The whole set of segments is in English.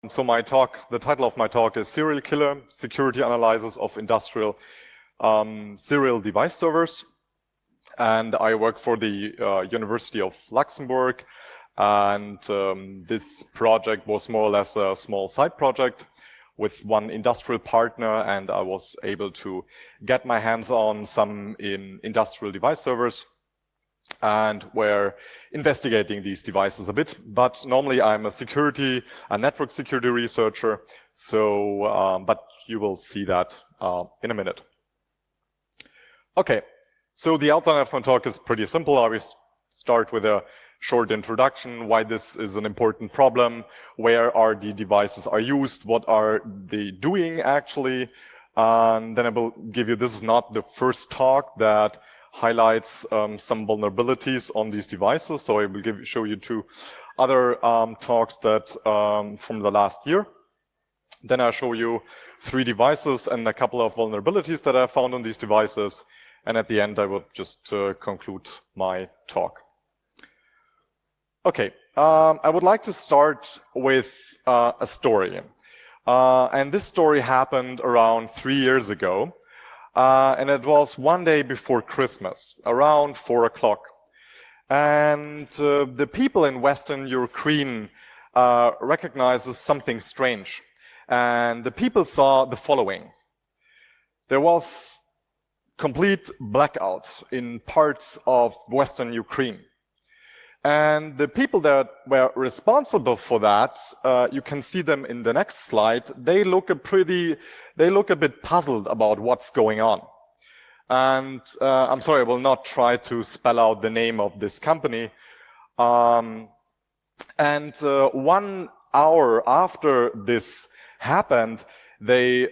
So the title of my talk is Serial Killer, Security Analysis of Industrial Serial Device Servers. And I work for the University of Luxembourg. And this project was more or less a small side project with one industrial partner, and I was able to get my hands on some industrial device servers, and we're investigating these devices a bit. But normally I'm a network security researcher, so but you will see that in a minute. Okay, so the outline of my talk is pretty simple. I will start with a short introduction, why this is an important problem, where are the devices are used, what are they doing actually, and then I will give you, this is not the first talk that highlights some vulnerabilities on these devices, so I will show you two other talks that from the last year. Then I'll show you 3 devices and a couple of vulnerabilities that I found on these devices, and at the end I will just conclude my talk. Okay, I would like to start with a story. And this story happened around 3 years ago. And it was one day before Christmas, around 4 o'clock. And the people in Western Ukraine recognized something strange. And the people saw the following. There was complete blackout in parts of Western Ukraine. And the people that were responsible for that, you can see them in the next slide, they look a bit puzzled about what's going on. And I'm sorry, I will not try to spell out the name of this company. And 1 hour after this happened, they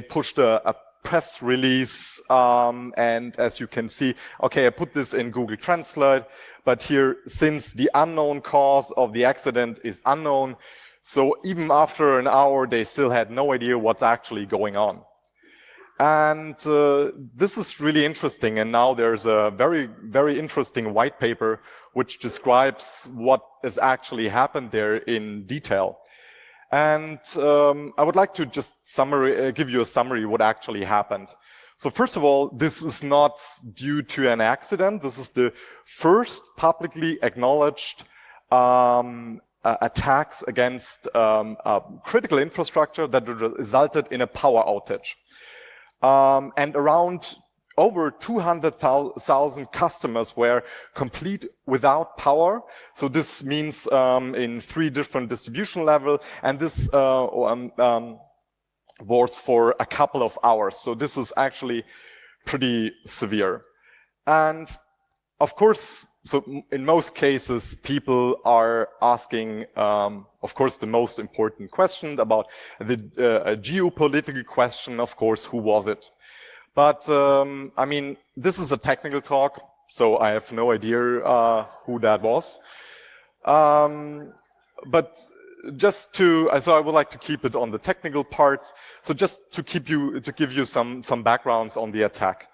pushed a press release, and as you can see, okay, I put this in Google Translate, but here, since the unknown cause of the accident is unknown, so even after an hour, they still had no idea what's actually going on. And this is really interesting, and now there's a very, very interesting white paper which describes what has actually happened there in detail. And I would like to just give you a summary of what actually happened. So first of all, this is not due to an accident. This is the first publicly acknowledged attacks against critical infrastructure that resulted in a power outage. And around over 200,000 customers were complete without power. So this means in 3 different distribution levels, and this was for a couple of hours. So this is actually pretty severe. And of course, so in most cases, people are asking, of course, the most important question about the geopolitical question, of course, who was it? But, I mean, this is a technical talk, so I have no idea who that was. But so I would like to keep it on the technical parts. So just to give you some backgrounds on the attack.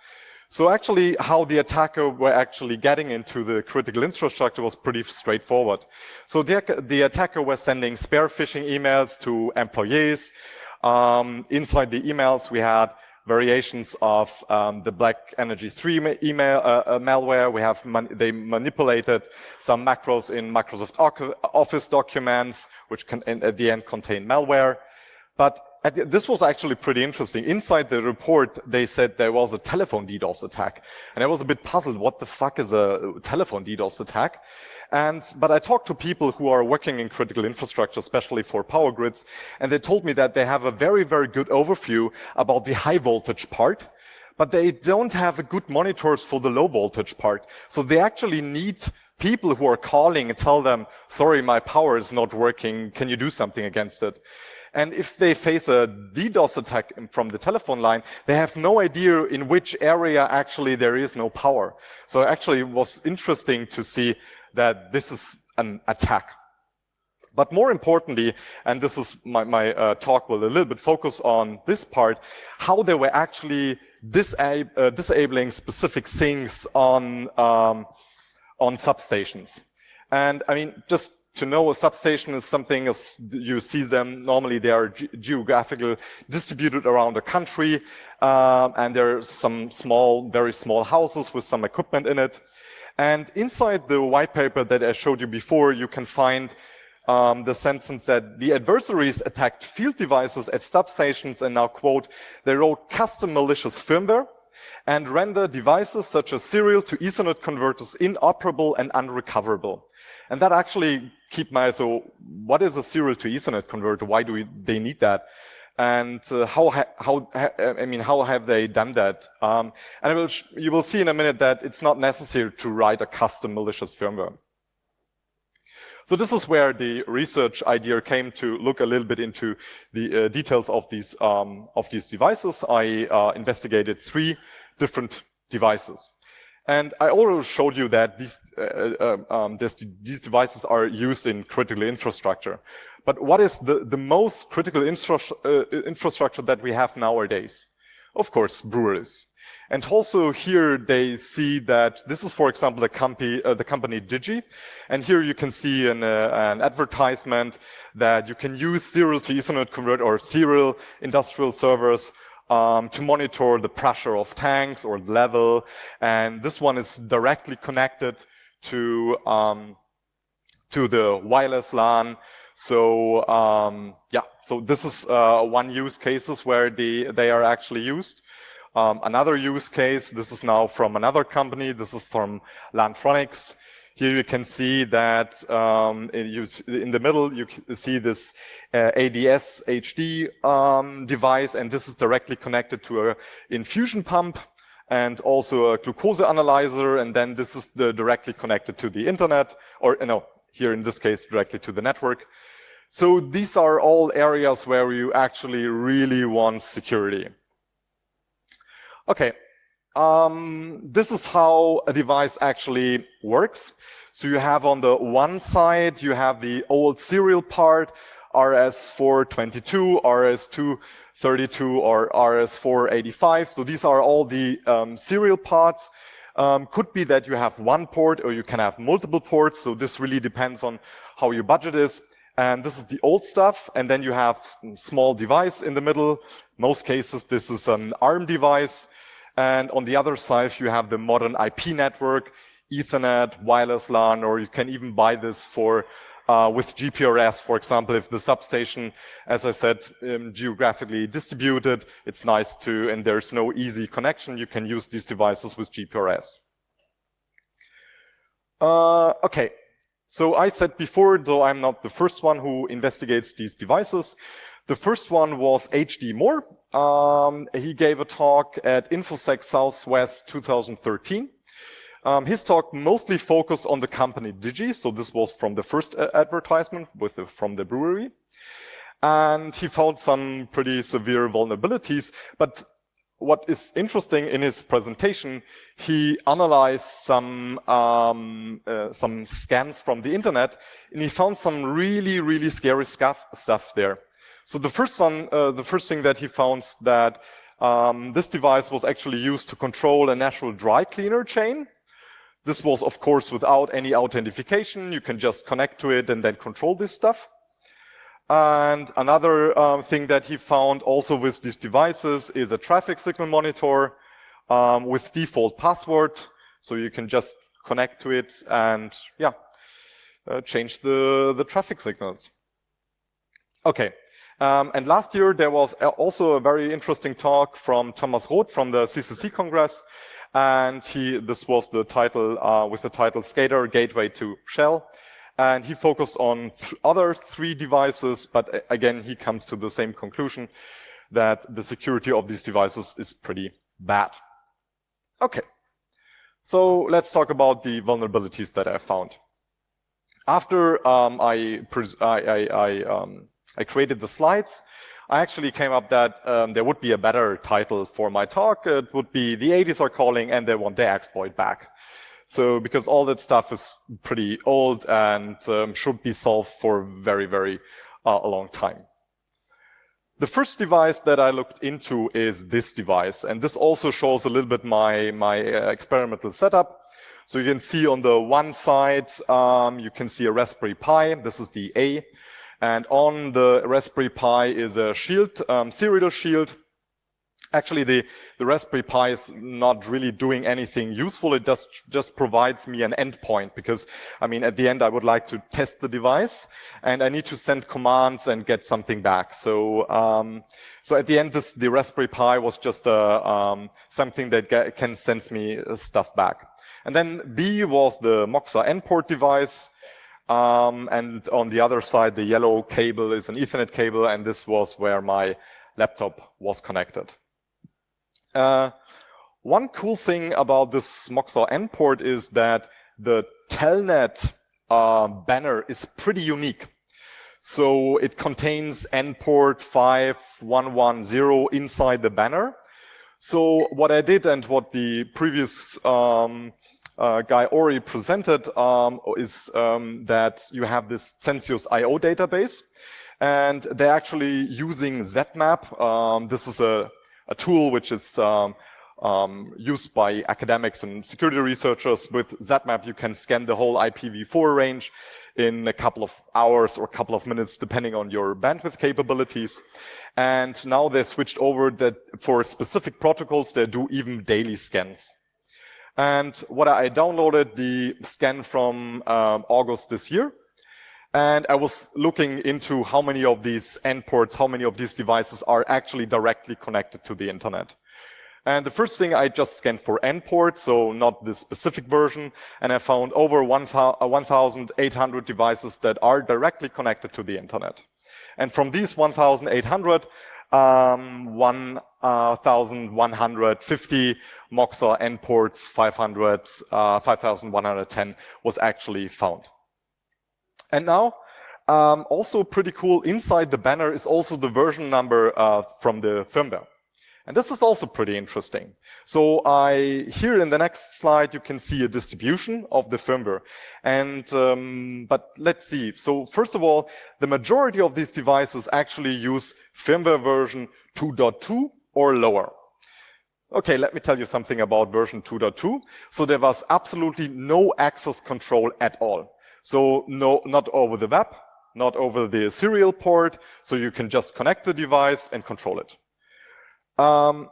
So actually, how the attacker were actually getting into the critical infrastructure was pretty straightforward. So the attacker was sending spare phishing emails to employees. Inside the emails, we had variations of the Black Energy 3 email malware. They manipulated some macros in Microsoft Office documents, which can at the end contain malware. But this was actually pretty interesting. Inside the report, they said there was a telephone DDoS attack. And I was a bit puzzled, what the fuck is a telephone DDoS attack? But I talked to people who are working in critical infrastructure, especially for power grids, and they told me that they have a very, very good overview about the high voltage part, but they don't have a good monitors for the low voltage part. So they actually need people who are calling and tell them, sorry, my power is not working, can you do something against it? And if they face a DDoS attack from the telephone line, they have no idea in which area actually there is no power. So actually it was interesting to see that this is an attack. But more importantly, and this is my talk will a little bit focus on this part, how they were actually disabling specific things on substations. And I mean, just to know a substation is something, as you see them, normally they are geographically distributed around the country, and there are some small, very small houses with some equipment in it. And inside the white paper that I showed you before, you can find the sentence that the adversaries attacked field devices at substations and now, quote, they wrote custom malicious firmware and render devices such as serial to Ethernet converters inoperable and unrecoverable. And that actually so what is a serial to Ethernet converter? Why do they need that? And how have they done that? And you will see in a minute that it's not necessary to write a custom malicious firmware. So this is where the research idea came to look a little bit into the details of these devices. I investigated 3 different devices. And I already showed you that these devices are used in critical infrastructure. But what is the most critical infrastructure that we have nowadays? Of course, breweries. And also here they see that this is, for example, the company Digi. And here you can see an advertisement that you can use serial to Ethernet converter or serial industrial servers to monitor the pressure of tanks or level. And this one is directly connected to the wireless LAN. So so this is one use cases where they are actually used. Another use case, this is now from another company. This is from Lantronix. Here you can see that in the middle, you see this ADS HD device, and this is directly connected to an infusion pump and also a glucose analyzer, and then this is directly connected to the internet, or here in this case, directly to the network. So these are all areas where you actually really want security. Okay. This is how a device actually works. So you have on the one side, you have the old serial part, RS422, RS232, or RS485. So these are all the serial parts. Could be that you have one port or you can have multiple ports. So this really depends on how your budget is. And this is the old stuff. And then you have a small device in the middle. Most cases, this is an ARM device. And on the other side, you have the modern IP network, Ethernet, wireless LAN, or you can even buy this for with GPRS, for example, if the substation, as I said, geographically distributed, it's nice to, and there's no easy connection, you can use these devices with GPRS. Okay, so I said before, though I'm not the first one who investigates these devices, the first one was H.D. Moore. He gave a talk at InfoSec Southwest 2013. His talk mostly focused on the company Digi, so this was from the first advertisement from the brewery. And he found some pretty severe vulnerabilities, but what is interesting in his presentation, he analyzed some scans from the internet, and he found some really, really scary stuff there. So the first thing that he found that this device was actually used to control a national dry cleaner chain. This was, of course, without any authentication. You can just connect to it and then control this stuff. And another thing that he found also with these devices is a traffic signal monitor with default password. So you can just connect to it and change the traffic signals. Okay. And last year, there was also a very interesting talk from Thomas Roth from the CCC Congress. And this was the title, with the title Skater Gateway to Shell. And he focused on other 3 devices, but again, he comes to the same conclusion that the security of these devices is pretty bad. Okay. So let's talk about the vulnerabilities that I found. After I created the slides, I actually came up that there would be a better title for my talk. It would be The 80s Are Calling and They Want Their Exploit Back. So because all that stuff is pretty old and should be solved for very, very a long time. The first device that I looked into is this device. And this also shows a little bit my experimental setup. So you can see on the one side, you can see a Raspberry Pi. This is the A. And on the Raspberry Pi is a shield, serial shield. Actually, the Raspberry Pi is not really doing anything useful. It just provides me an endpoint because, I mean, at the end, I would like to test the device and I need to send commands and get something back. So, so at the end, the Raspberry Pi was just something that can send me stuff back. And then B was the Moxa endport device. And on the other side, the yellow cable is an Ethernet cable, and this was where my laptop was connected. One cool thing about this Moxa endport is that the telnet banner is pretty unique. So it contains endport 5110 inside the banner. So what I did and what the previous guy Ori presented is that you have this Censius IO database, and they're actually using ZMap. This is a tool which is used by academics and security researchers. With ZMap, you can scan the whole IPv4 range in a couple of hours or a couple of minutes, depending on your bandwidth capabilities. And now they switched over that for specific protocols, they do even daily scans. And what I downloaded the scan from August this year. And I was looking into how many of these endports, how many of these devices are actually directly connected to the internet. And the first thing I just scanned for endports, so not the specific version, and I found over 1,800 devices that are directly connected to the internet. And from these 1,800, 1,150 Moxa endports, 5,110 was actually found. And now, also pretty cool, inside the banner is also the version number from the firmware. And this is also pretty interesting. So here in the next slide, you can see a distribution of the firmware. And, but let's see. So first of all, the majority of these devices actually use firmware version 2.2 or lower. Okay, let me tell you something about version 2.2. So there was absolutely no access control at all. So no, not over the web, not over the serial port. So you can just connect the device and control it.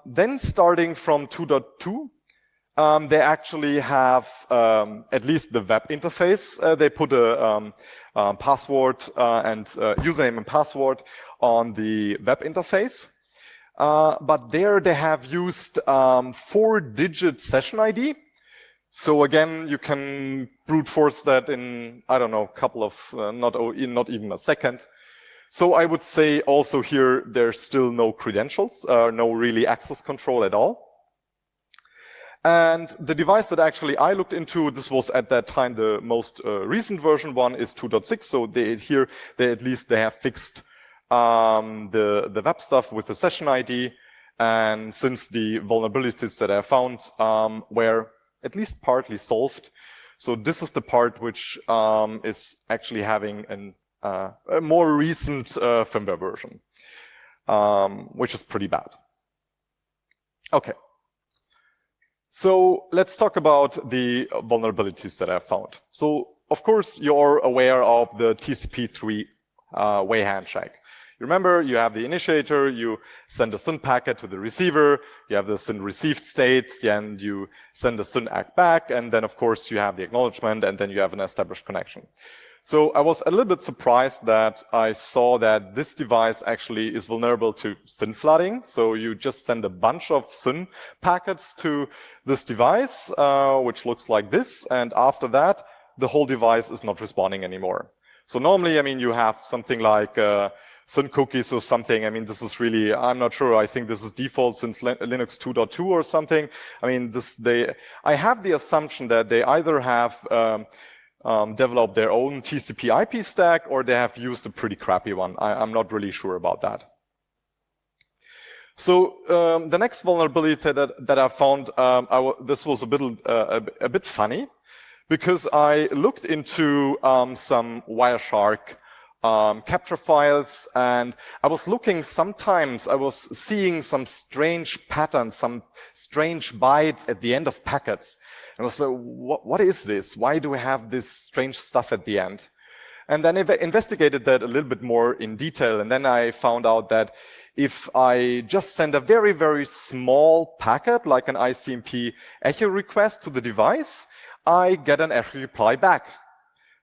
Then starting from 2.2, they actually have at least the web interface. They put a password and username and password on the web interface. But there they have used 4-digit session ID. So again, you can brute force that in, I don't know, a couple of, not even a second. So I would say also here, there's still no credentials, no really access control at all. And the device that actually I looked into, this was at that time the most recent version one, is 2.6. So they at least have fixed the web stuff with the session ID. And since the vulnerabilities that I found were at least partly solved, so this is the part which is actually having a more recent firmware version, which is pretty bad. Okay. So let's talk about the vulnerabilities that I found. So of course, you're aware of the TCP/3 way handshake. You remember, you have the initiator, you send a SYN packet to the receiver, you have the SYN received state, and you send a SYN ACK back, and then of course you have the acknowledgement, and then you have an established connection. So I was a little bit surprised that I saw that this device actually is vulnerable to SYN flooding. So you just send a bunch of SYN packets to this device, which looks like this, and after that, the whole device is not responding anymore. So normally, I mean, you have something like SYN cookies or something. I mean, this is really, I'm not sure. I think this is default since Linux 2.2 or something. I mean, I have the assumption that they either have developed their own TCP IP stack or they have used a pretty crappy one. I'm not really sure about that. So the next vulnerability that I found, this was a bit funny because I looked into some Wireshark capture files, and I was looking, sometimes I was seeing some strange patterns, some strange bytes at the end of packets. And I was like, what is this? Why do we have this strange stuff at the end? And then I investigated that a little bit more in detail. And then I found out that if I just send a very, very small packet, like an ICMP echo request to the device, I get an echo reply back.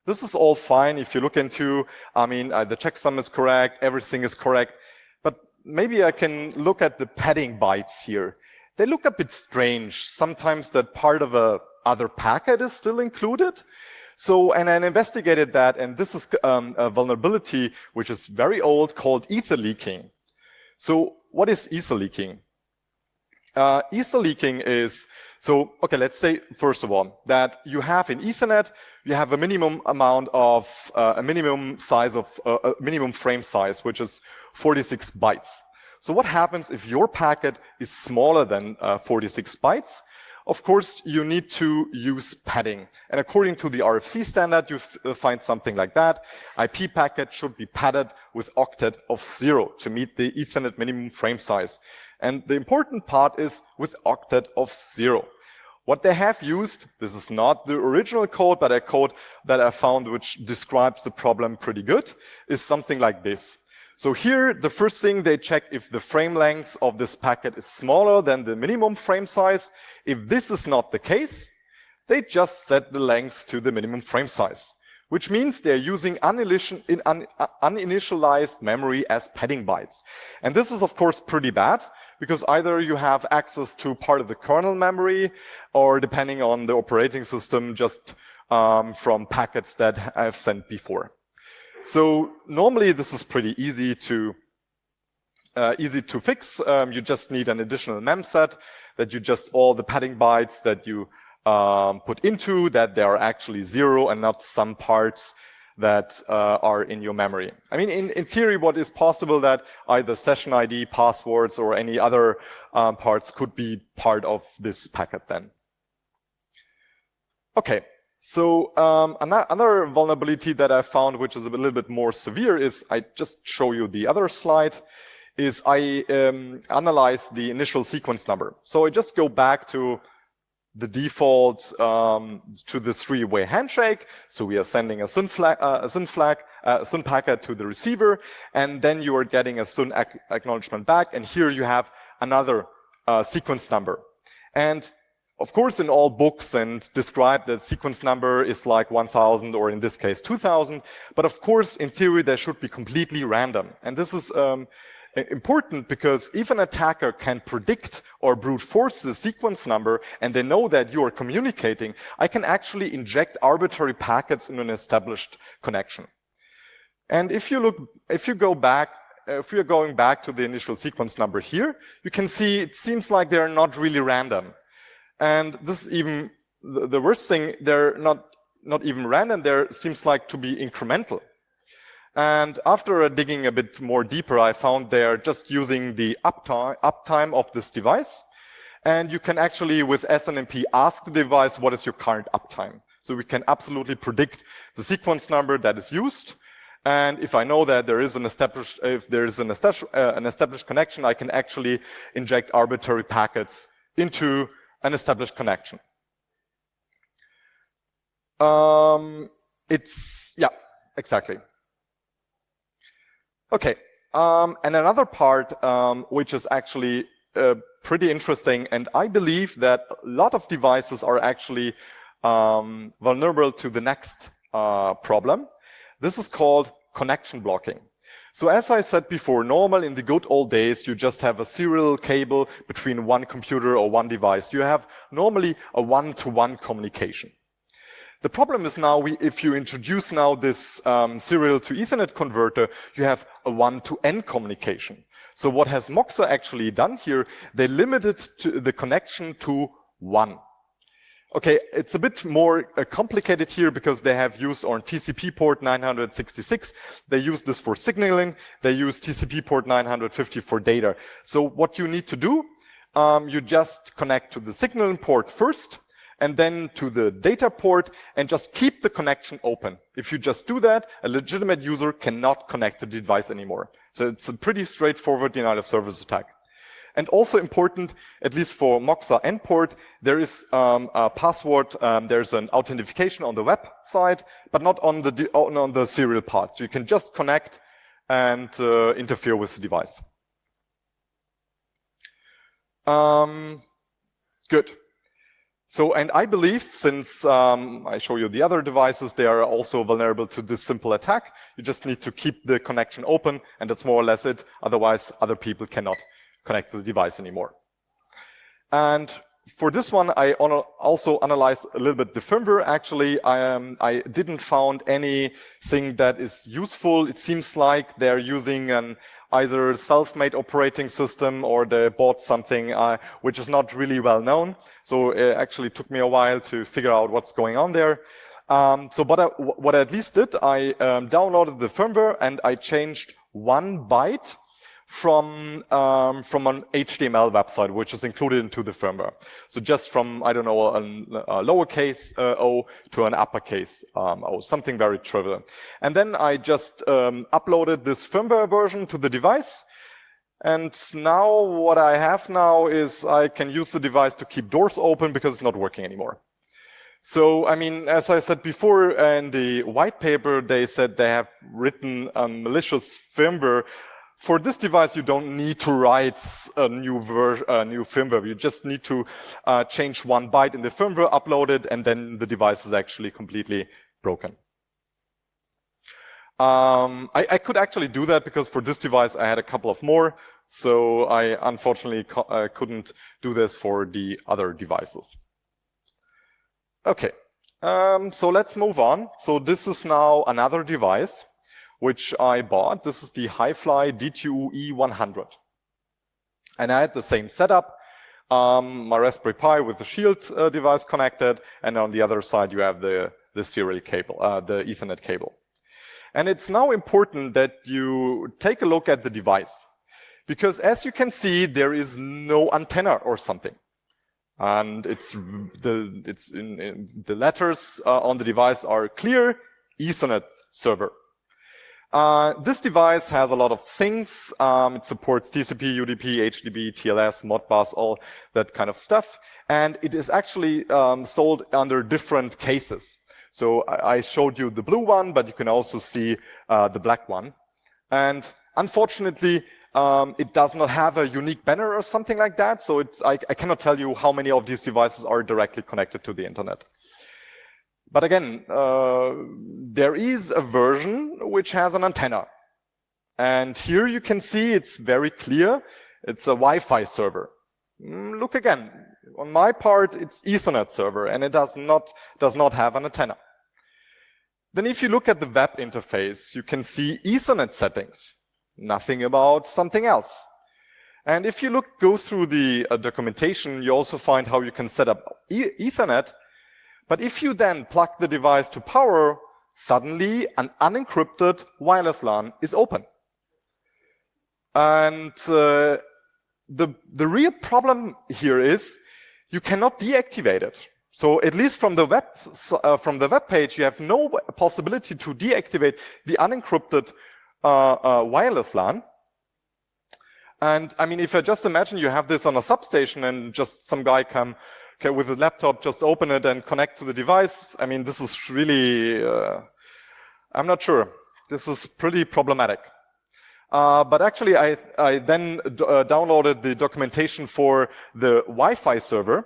This is all fine if you look into, the checksum is correct, everything is correct. But maybe I can look at the padding bytes here. They look a bit strange. Sometimes that part of a other packet is still included. So, and I investigated that, and this is a vulnerability which is very old called ether leaking. So what is ether leaking? Ether leaking is, okay, let's say, first of all, that you have in Ethernet, you have a minimum amount of, a minimum frame size, which is 46 bytes. So what happens if your packet is smaller than 46 bytes? Of course, you need to use padding. And according to the RFC standard, you find something like that. IP packet should be padded with octet of 0 to meet the Ethernet minimum frame size. And the important part is with octet of 0. What they have used, this is not the original code, but a code that I found which describes the problem pretty good, is something like this. So here, the first thing they check if the frame length of this packet is smaller than the minimum frame size. If this is not the case, they just set the length to the minimum frame size, which means they're using uninitialized memory as padding bytes. And this is, of course, pretty bad, because either you have access to part of the kernel memory, or depending on the operating system, just from packets that I've sent before. So normally this is pretty easy to fix. You just need an additional memset that you just all the padding bytes that you put into that they are actually 0 and not some parts that are in your memory. I mean, in theory, what is possible that either session ID, passwords, or any other parts could be part of this packet then. Okay. So another vulnerability that I found, which is a little bit more severe, is I just show you the other slide, is I analyze the initial sequence number. So I just go back to the default, to the three-way handshake. So we are sending a SYN packet to the receiver, and then you are getting a SYN acknowledgement back. And here you have another sequence number. And of course, in all books and described, the sequence number is like 1000, or in this case, 2000. But of course, in theory, they should be completely random. And this is important because if an attacker can predict or brute force the sequence number, and they know that you are communicating, I can actually inject arbitrary packets in an established connection. And if you're going back to the initial sequence number here, you can see it seems like they're not really random. And this is even the worst thing, they're not even random, there seems like to be incremental. And after digging a bit more deeper, I found they're just using the uptime of this device. And you can actually, with SNMP, ask the device, what is your current uptime? So we can absolutely predict the sequence number that is used. And if I know that there is an established connection, I can actually inject arbitrary packets into an established connection. Yeah, exactly. Okay, and another part which is actually pretty interesting, and I believe that a lot of devices are actually vulnerable to the next problem. This is called connection blocking. So as I said before, normal in the good old days, you just have a serial cable between one computer or one device. You have normally a one-to-one communication. The problem is now, if you introduce now this serial to Ethernet converter, you have a one-to-N communication. So what has Moxa actually done here, they limited the connection to 1. Okay, it's a bit more complicated here because they have used on TCP port 966. They use this for signaling. They use TCP port 950 for data. So what you need to do, you just connect to the signaling port first, and then to the data port, and just keep the connection open. If you just do that, a legitimate user cannot connect to the device anymore. So it's a pretty straightforward denial of service attack. And also important, at least for Moxa endport, there is a password, there's an authentication on the web side, but not on the serial part. So you can just connect and interfere with the device. Good. So, and I believe, since I show you the other devices, they are also vulnerable to this simple attack. You just need to keep the connection open, and that's more or less it. Otherwise, other people cannot connect to the device anymore. And for this one, I also analyzed a little bit the firmware. Actually, I didn't found anything that is useful. It seems like they're using an either self-made operating system or they bought something which is not really well known. So it actually took me a while to figure out what's going on there. So what I at least did, I downloaded the firmware and I changed 1 byte from an HTML website, which is included into the firmware. So just from, I don't know, a lowercase o to an uppercase o, something very trivial. And then I just uploaded this firmware version to the device. And now what I have now is I can use the device to keep doors open because it's not working anymore. So, I mean, as I said before in the white paper, they said they have written a malicious firmware. For this device, you don't need to write a new firmware. You just need to change 1 byte in the firmware, upload it, and then the device is actually completely broken. I could actually do that because for this device, I had a couple of more. So I unfortunately couldn't do this for the other devices. Okay, so let's move on. So this is now another device which I bought. This is the Hi-Fly D2E100. And I had the same setup, my Raspberry Pi with the Shield device connected, and on the other side you have the serial cable, the Ethernet cable. And it's now important that you take a look at the device, because as you can see, there is no antenna or something. And the letters on the device are clear Ethernet server. This device has a lot of things. It supports TCP, UDP, HTTP, TLS, Modbus, all that kind of stuff. And it is actually sold under different cases. So I showed you the blue one, but you can also see the black one. And unfortunately, it does not have a unique banner or something like that. So I cannot tell you how many of these devices are directly connected to the internet. But again, there is a version which has an antenna. And here you can see it's very clear. It's a Wi-Fi server. Look again. On my part, it's Ethernet server, and it does not have an antenna. Then if you look at the web interface, you can see Ethernet settings. Nothing about something else. And if you go through the documentation, you also find how you can set up Ethernet. But if you then plug the device to power, suddenly an unencrypted wireless LAN is open. And the real problem here is you cannot deactivate it. So at least from the web page, you have no possibility to deactivate the unencrypted wireless LAN. And I mean, if I just imagine you have this on a substation and just some guy come with a laptop, just open it and connect to the device. I mean, this is really, I'm not sure. This is pretty problematic. But actually, I then downloaded the documentation for the Wi-Fi server.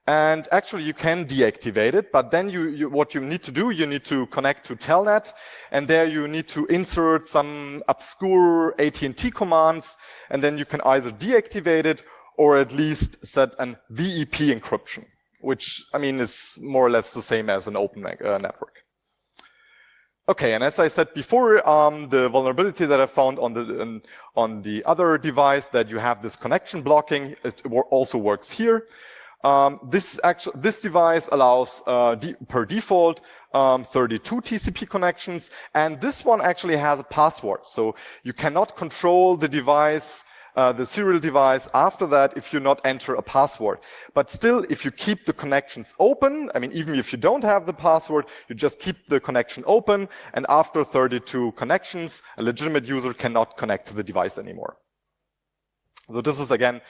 And actually, you can deactivate it. But then what you need to do, you need to connect to Telnet. And there you need to insert some obscure AT&T commands. And then you can either deactivate it or at least set an VEP encryption, which, I mean, is more or less the same as an open network. Okay, and as I said before, the vulnerability that I found on the other device, that you have this connection blocking, it also works here. This device allows, per default, 32 TCP connections, and this one actually has a password. So you cannot control the device, the serial device after that if you not enter a password. But still, if you keep the connections open, I mean, even if you don't have the password, you just keep the connection open, and after 32 connections, a legitimate user cannot connect to the device anymore. So this is, again,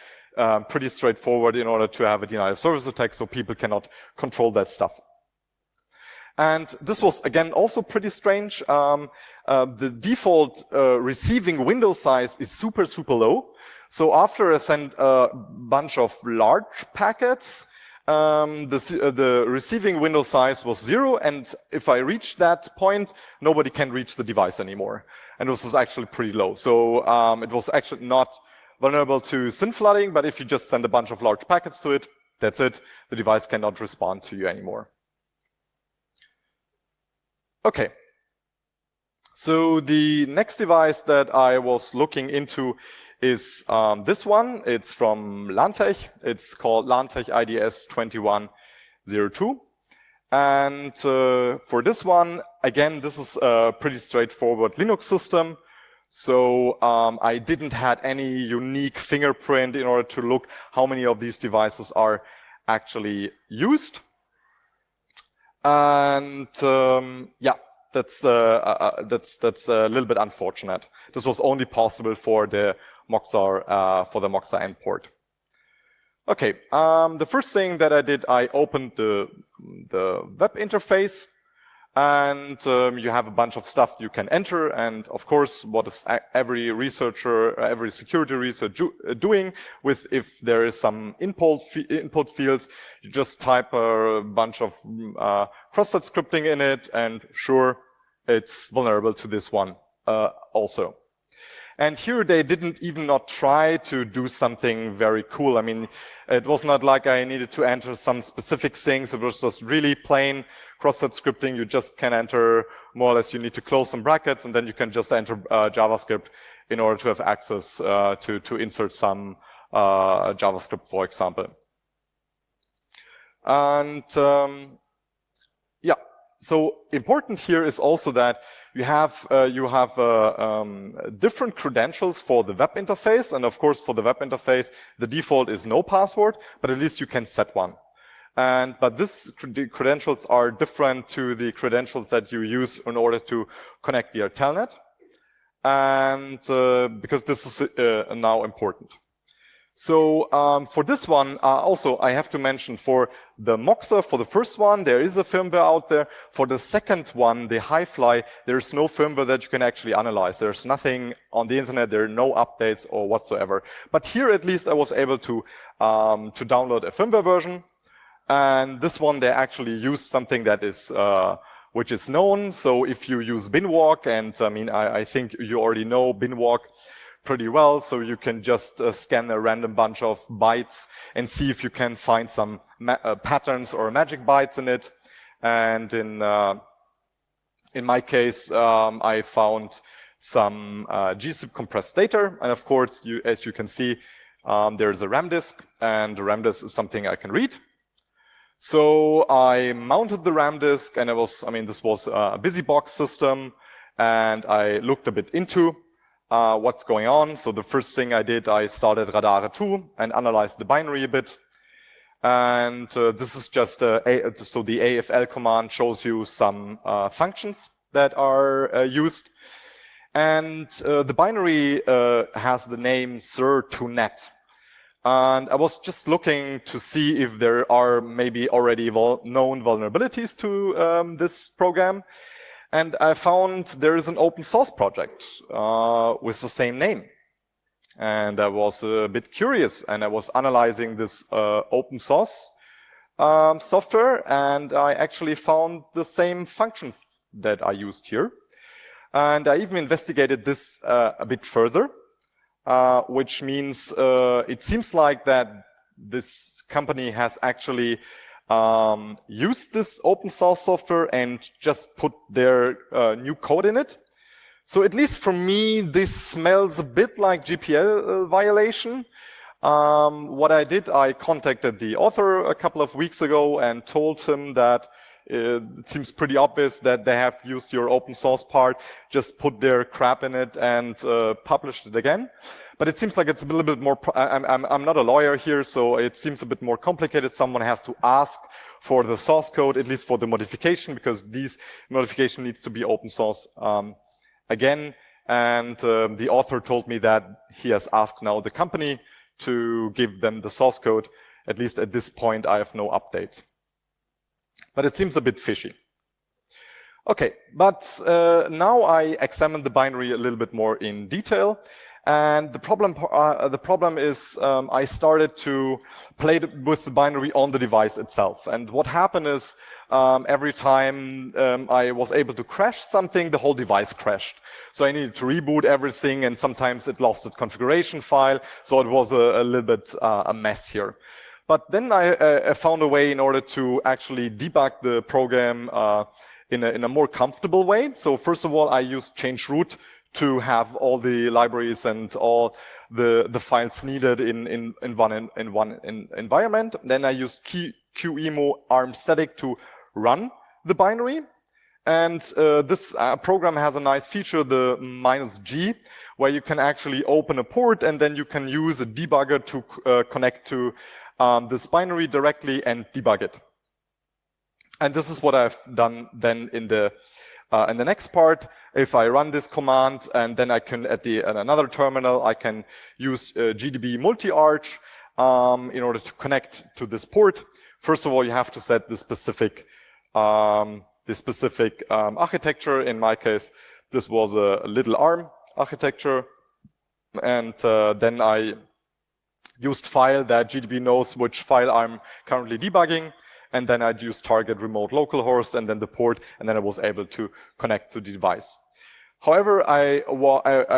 pretty straightforward in order to have a denial of service attack, so people cannot control that stuff. And this was, again, also pretty strange. The default receiving window size is super, super low. So after I send a bunch of large packets, the receiving window size was 0, and if I reach that point, nobody can reach the device anymore. And this was actually pretty low. So it was actually not vulnerable to SYN flooding, but if you just send a bunch of large packets to it, that's it. The device cannot respond to you anymore. Okay. So the next device that I was looking into is this one. It's from Lantech. It's called Lantech IDS 2102. And for this one, again, this is a pretty straightforward Linux system. So I didn't have any unique fingerprint in order to look how many of these devices are actually used. And yeah, that's a little bit unfortunate. This was only possible for the Moxa end port. Okay, the first thing that I did, I opened the web interface, and you have a bunch of stuff you can enter. And of course, what is every researcher, every security researcher doing with if there is some input fields, you just type a bunch of cross-site scripting in it, and sure, it's vulnerable to this one also. And here they didn't even not try to do something very cool. I mean, it was not like I needed to enter some specific things. It was just really plain cross-site scripting. You just can enter more or less, you need to close some brackets, and then you can just enter JavaScript in order to have access to insert some JavaScript, for example. And yeah, so important here is also that you have different credentials for the web interface, and of course for the web interface the default is no password, but at least you can set one. But the credentials are different to the credentials that you use in order to connect via Telnet, and because this is now important. So for this one, also I have to mention for the Moxa, for the first one, there is a firmware out there. For the second one, the Highfly, there's no firmware that you can actually analyze. There's nothing on the internet. There are no updates or whatsoever. But here, at least, I was able to download a firmware version. And this one, they actually use something that is which is known. So if you use binwalk, and I mean, I think you already know binwalk pretty well, so you can just scan a random bunch of bytes and see if you can find some patterns or magic bytes in it. And in my case, I found some gzip compressed data, and of course, as you can see, there's a RAM disk, and the RAM disk is something I can read. So I mounted the RAM disk, and this was a BusyBox system, and I looked a bit into what's going on. So the first thing I did, I started Radare2 and analyzed the binary a bit. And this is just so the AFL command shows you some functions that are used. And the binary has the name sir2net. And I was just looking to see if there are maybe already known vulnerabilities to this program. And I found there is an open source project with the same name. And I was a bit curious, and I was analyzing this open source software, and I actually found the same functions that I used here. And I even investigated this a bit further, which means it seems like that this company has actually used this open source software and just put their new code in it. So at least for me, this smells a bit like GPL violation. What I did, I contacted the author a couple of weeks ago and told him that it seems pretty obvious that they have used your open source part, just put their crap in it and published it again. But it seems like it's a little bit more, I'm not a lawyer here, so it seems a bit more complicated. Someone has to ask for the source code, at least for the modification, because these modification needs to be open source again. And the author told me that he has asked now the company to give them the source code. At least at this point, I have no update. But it seems a bit fishy. Okay, but now I examined the binary a little bit more in detail. And the problem is I started to play with the binary on the device itself. And what happened is every time I was able to crash something, the whole device crashed. So I needed to reboot everything, and sometimes it lost its configuration file. So it was a little bit a mess here. But then I found a way in order to actually debug the program in a more comfortable way. So first of all, I used change root to have all the libraries and all the files needed in one environment. Then I used qemu arm static to run the binary. And this program has a nice feature, the -G, where you can actually open a port and then you can use a debugger to connect to this binary directly and debug it. And this is what I've done then in the next part. If I run this command, and then I can, at another terminal, I can use GDB multi-arch in order to connect to this port. First of all, you have to set the specific architecture. In my case, this was a little ARM architecture. And then I used file that GDB knows which file I'm currently debugging. And then I'd use target remote localhost and then the port, and then I was able to connect to the device. However, I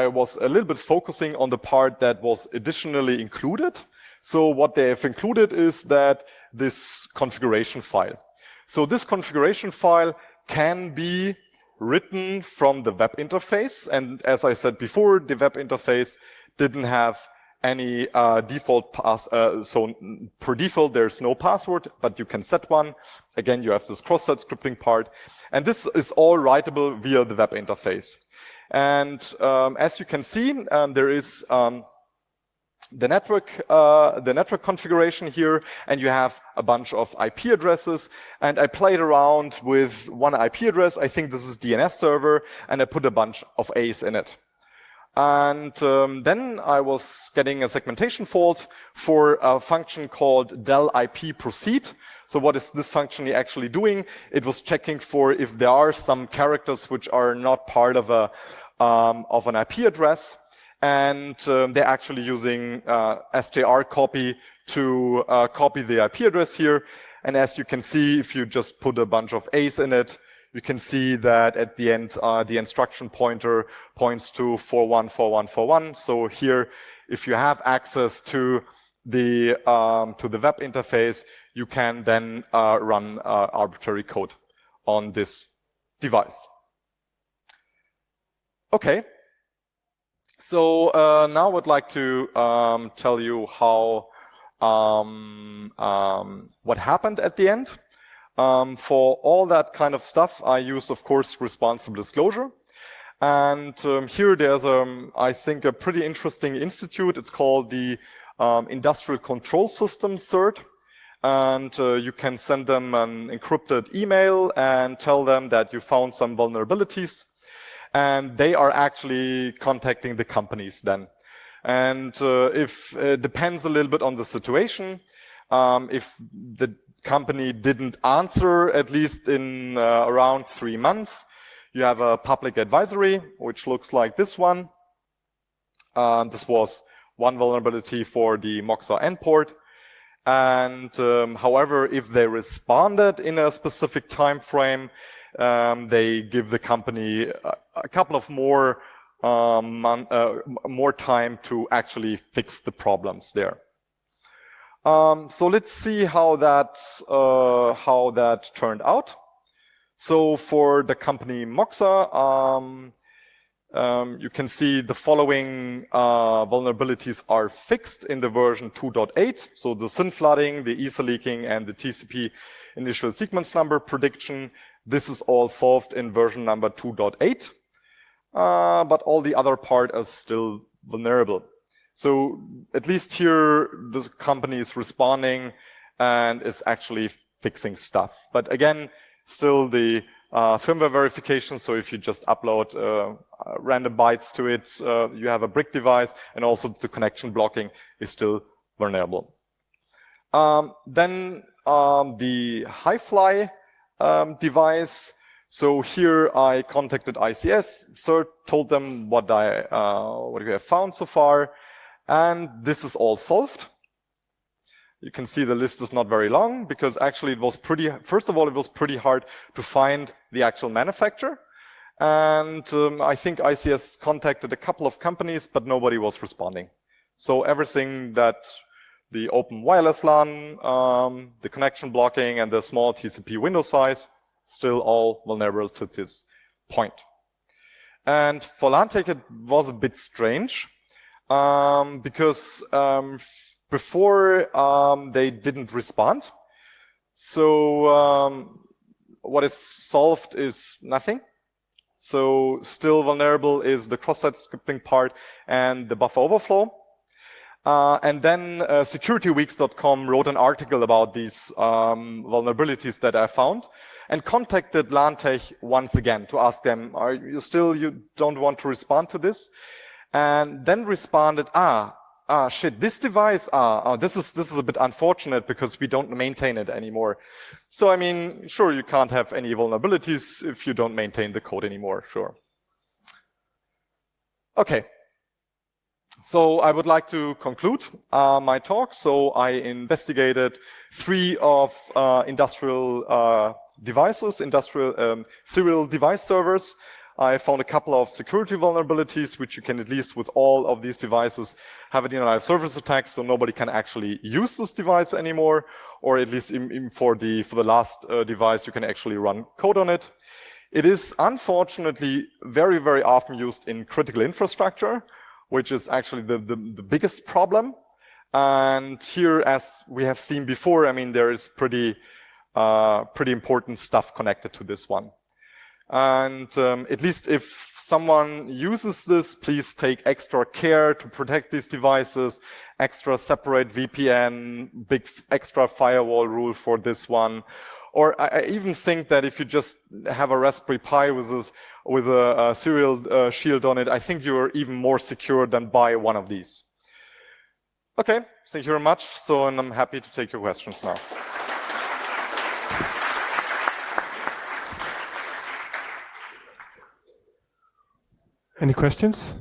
was a little bit focusing on the part that was additionally included. So what they have included is that this configuration file. So this configuration file can be written from the web interface. And as I said before, the web interface didn't have any default pass, so per default there's no password, but you can set one. Again, you have this cross-site scripting part, and this is all writable via the web interface. And as you can see, there is the network configuration here, and you have a bunch of IP addresses. And I played around with one IP address. I think this is DNS server, and I put a bunch of A's in it. And then I was getting a segmentation fault for a function called del IP proceed. So what is this function actually doing? It was checking for if there are some characters which are not part of an IP address, and they're actually using str copy to copy the IP address here. And as you can see, if you just put a bunch of A's in it, you can see that at the end, the instruction pointer points to 414141. So here, if you have access to the web interface, you can then run arbitrary code on this device. Okay. So now I would like to tell you how what happened at the end. For all that kind of stuff, I used, of course, responsible disclosure. And here there's, I think, a pretty interesting institute. It's called the Industrial Control Systems CERT. And you can send them an encrypted email and tell them that you found some vulnerabilities. And they are actually contacting the companies then. And if it depends a little bit on the situation, if the company didn't answer, at least in around 3 months, you have a public advisory, which looks like this one. This was one vulnerability for the Moxa endport. And however, if they responded in a specific time frame, they give the company a couple of more time to actually fix the problems there. So let's see how that turned out. So for the company Moxa, you can see the following vulnerabilities are fixed in the version 2.8. So the SYN flooding, the ESA leaking, and the TCP initial sequence number prediction. This is all solved in version number 2.8. But all the other part is still vulnerable. So at least here, the company is responding and is actually fixing stuff. But again, still the firmware verification. So if you just upload random bytes to it, you have a brick device, and also the connection blocking is still vulnerable. Then the Hi-Fly device. So here I contacted ICS, told them what we have found so far, and this is all solved. You can see the list is not very long because actually it was first of all, it was pretty hard to find the actual manufacturer. And I think ICS contacted a couple of companies, but nobody was responding. So everything that the open wireless LAN, the connection blocking, and the small TCP window size, still all vulnerable to this point. And for LANTech, it was a bit strange because before they didn't respond. So what is solved is nothing. So still vulnerable is the cross-site scripting part and the buffer overflow. And then securityweeks.com wrote an article about these vulnerabilities that I found and contacted LANTech once again to ask them, you don't want to respond to this? And then responded, shit, this device, this is a bit unfortunate because we don't maintain it anymore. So, I mean, sure, you can't have any vulnerabilities if you don't maintain the code anymore, sure. Okay. So I would like to conclude my talk. So I investigated 3 of industrial devices, serial device servers. I found a couple of security vulnerabilities, which you can, at least with all of these devices, have a denial of service attack, so nobody can actually use this device anymore, or at least for the last device, you can actually run code on it. It is unfortunately very, very often used in critical infrastructure, which is actually the biggest problem. And here, as we have seen before, I mean, there is pretty important stuff connected to this one. And at least if someone uses this, please take extra care to protect these devices, extra separate VPN, big extra firewall rule for this one. Or I even think that if you just have a Raspberry Pi with a serial shield on it, I think you're even more secure than buy one of these. Okay, thank you very much. So, and I'm happy to take your questions now. Any questions?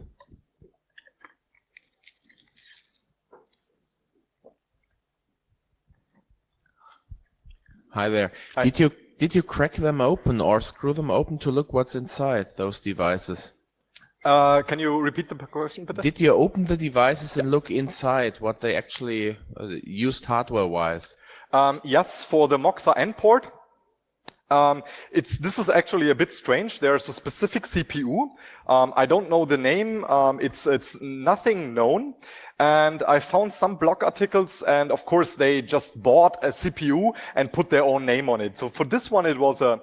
Hi there. Hi. Did you crack them open or screw them open to look what's inside those devices? Can you repeat the question, Peter? Did you open the devices and look inside what they actually used hardware-wise? Yes, for the Moxa N port. This is actually a bit strange. There's a specific CPU. I don't know the name. It's nothing known. And I found some blog articles, and of course they just bought a CPU and put their own name on it. So for this one, it was a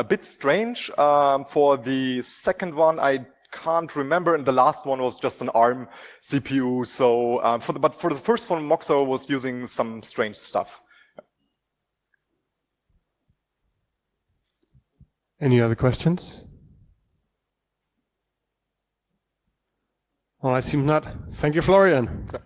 bit strange. For the second one, I can't remember, and the last one was just an ARM CPU. So, but for the first one, Moxa was using some strange stuff. Any other questions? Well, I seem not. Thank you, Florian. Yeah.